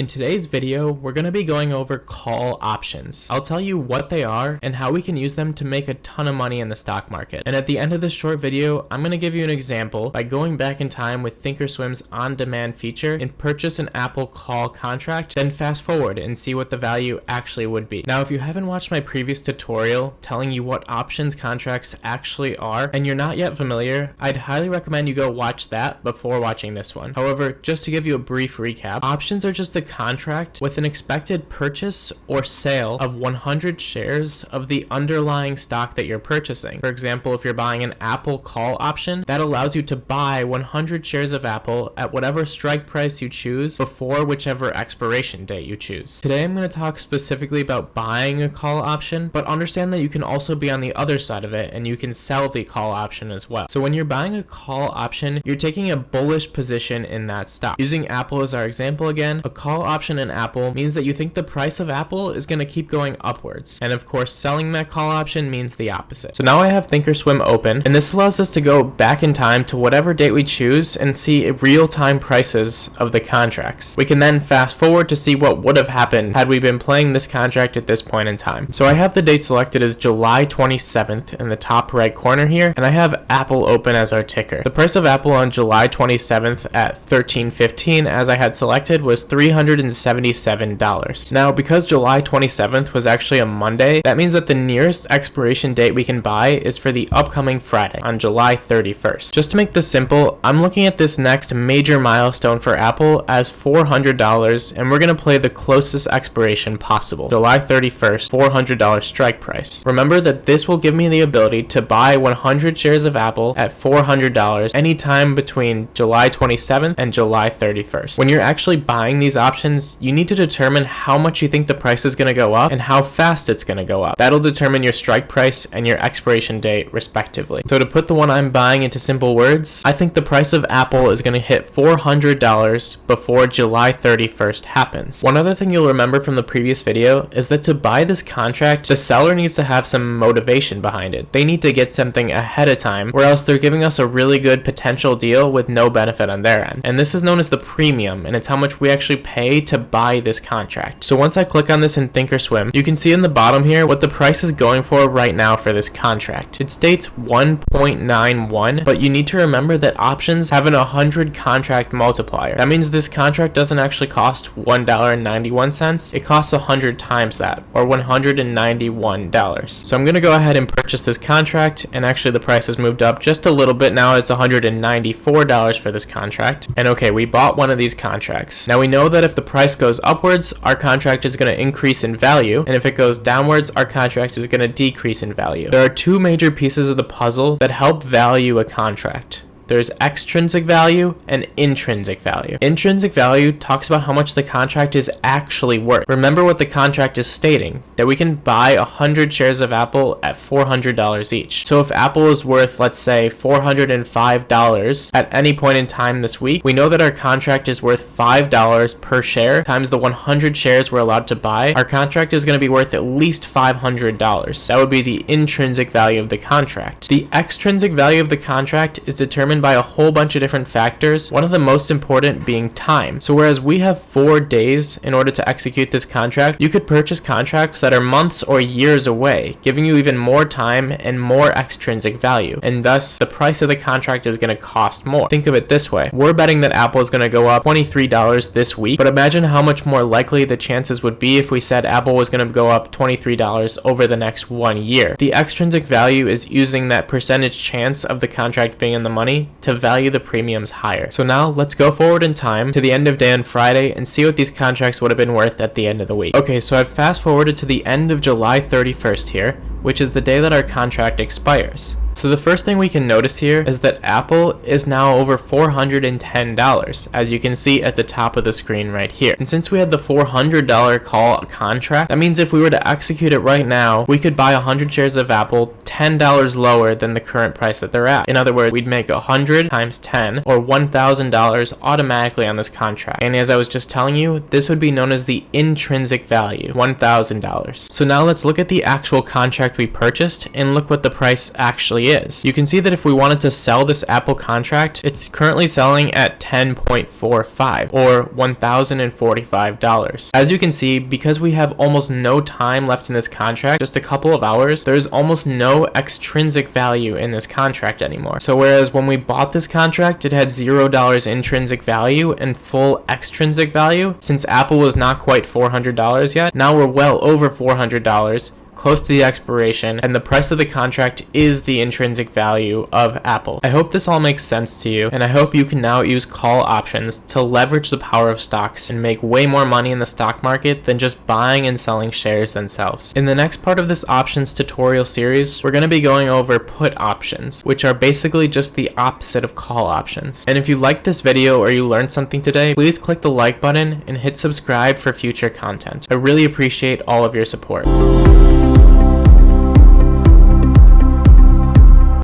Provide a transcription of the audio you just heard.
In today's video, we're going to be going over call options. I'll tell you what they are and how we can use them to make a ton of money in the stock market. And at the end of this short video, I'm going to give you an example by going back in time with Thinkorswim's on-demand feature and purchase an Apple call contract, then fast forward and see what the value actually would be. Now, if you haven't watched my previous tutorial telling you what options contracts actually are and you're not yet familiar, I'd highly recommend you go watch that before watching this one. However, just to give you a brief recap, options are just a contract with an expected purchase or sale of 100 shares of the underlying stock that you're purchasing. For example, if you're buying an Apple call option, that allows you to buy 100 shares of Apple at whatever strike price you choose before whichever expiration date you choose. Today I'm going to talk specifically about buying a call option, but understand that you can also be on the other side of it and you can sell the call option as well. So when you're buying a call option, you're taking a bullish position in that stock. Using Apple as our example again, a call option in Apple means that you think the price of Apple is going to keep going upwards. And of course, selling that call option means the opposite. So now I have Thinkorswim open, and this allows us to go back in time to whatever date we choose and see real-time prices of the contracts. We can then fast forward to see what would have happened had we been playing this contract at this point in time. So I have the date selected as July 27th in the top right corner here, and I have Apple open as our ticker. The price of Apple on July 27th at $13.15 as I had selected was $377. Now, because July 27th was actually a Monday, that means that the nearest expiration date we can buy is for the upcoming Friday on July 31st. Just to make this simple, I'm looking at this next major milestone for Apple as $400, and we're going to play the closest expiration possible, July 31st, $400 strike price. Remember that this will give me the ability to buy 100 shares of Apple at $400 anytime between July 27th and July 31st. When you're actually buying these options, you need to determine how much you think the price is going to go up and how fast it's going to go up. That'll determine your strike price and your expiration date respectively. So to put the one I'm buying into simple words, I think the price of Apple is going to hit $400 before July 31st happens. One other thing you'll remember from the previous video is that to buy this contract, the seller needs to have some motivation behind it. They need to get something ahead of time, or else they're giving us a really good potential deal with no benefit on their end. And this is known as the premium, and it's how much we actually pay to buy this contract. So once I click on this in Thinkorswim, you can see in the bottom here what the price is going for right now for this contract. It states 1.91, but you need to remember that options have an 100 contract multiplier. That means this contract doesn't actually cost $1.91, it costs 100 times that, or $191. So I'm going to go ahead and purchase this contract, and actually the price has moved up just a little bit now. It's $194 for this contract. And okay, we bought one of these contracts. Now we know that if the price goes upwards, our contract is going to increase in value, and if it goes downwards, our contract is going to decrease in value. There are two major pieces of the puzzle that help value a contract. There's extrinsic value and intrinsic value. Intrinsic value talks about how much the contract is actually worth. Remember what the contract is stating, that we can buy 100 shares of Apple at $400 each. So if Apple is worth, let's say, $405 at any point in time this week, we know that our contract is worth $5 per share times the 100 shares we're allowed to buy. Our contract is going to be worth at least $500. That would be the intrinsic value of the contract. The extrinsic value of the contract is determined by a whole bunch of different factors, one of the most important being time. So whereas we have 4 days in order to execute this contract, you could purchase contracts that are months or years away, giving you even more time and more extrinsic value, and thus the price of the contract is going to cost more. Think of it this way: we're betting that Apple is going to go up $23 this week, but imagine how much more likely the chances would be if we said Apple was going to go up $23 over the next 1 year. The extrinsic value is using that percentage chance of the contract being in the money to value the premiums higher. So now let's go forward in time to the end of day on Friday and see what these contracts would have been worth at the end of the week. Okay, so I've fast forwarded to the end of July 31st here, which is the day that our contract expires. So the first thing we can notice here is that Apple is now over $410, as you can see at the top of the screen right here. And since we had the $400 call contract, that means if we were to execute it right now, we could buy 100 shares of Apple $10 lower than the current price that they're at. In other words, we'd make 100 times 10 or $1,000 automatically on this contract. And as I was just telling you, this would be known as the intrinsic value, $1,000. So now let's look at the actual contract we purchased and look what the price actually is. You can see that if we wanted to sell this Apple contract, it's currently selling at 10.45 or $1,045. As you can see, because we have almost no time left in this contract, just a couple of hours, there's almost no extrinsic value in this contract anymore. So whereas when we bought this contract, it had $0 intrinsic value and full extrinsic value, since Apple was not quite $400 yet, now we're well over $400, close to the expiration, and the price of the contract is the intrinsic value of Apple. I hope this all makes sense to you, and I hope you can now use call options to leverage the power of stocks and make way more money in the stock market than just buying and selling shares themselves. In the next part of this options tutorial series, we're going to be going over put options, which are basically just the opposite of call options. And if you liked this video or you learned something today, please click the like button and hit subscribe for future content. I really appreciate all of your support.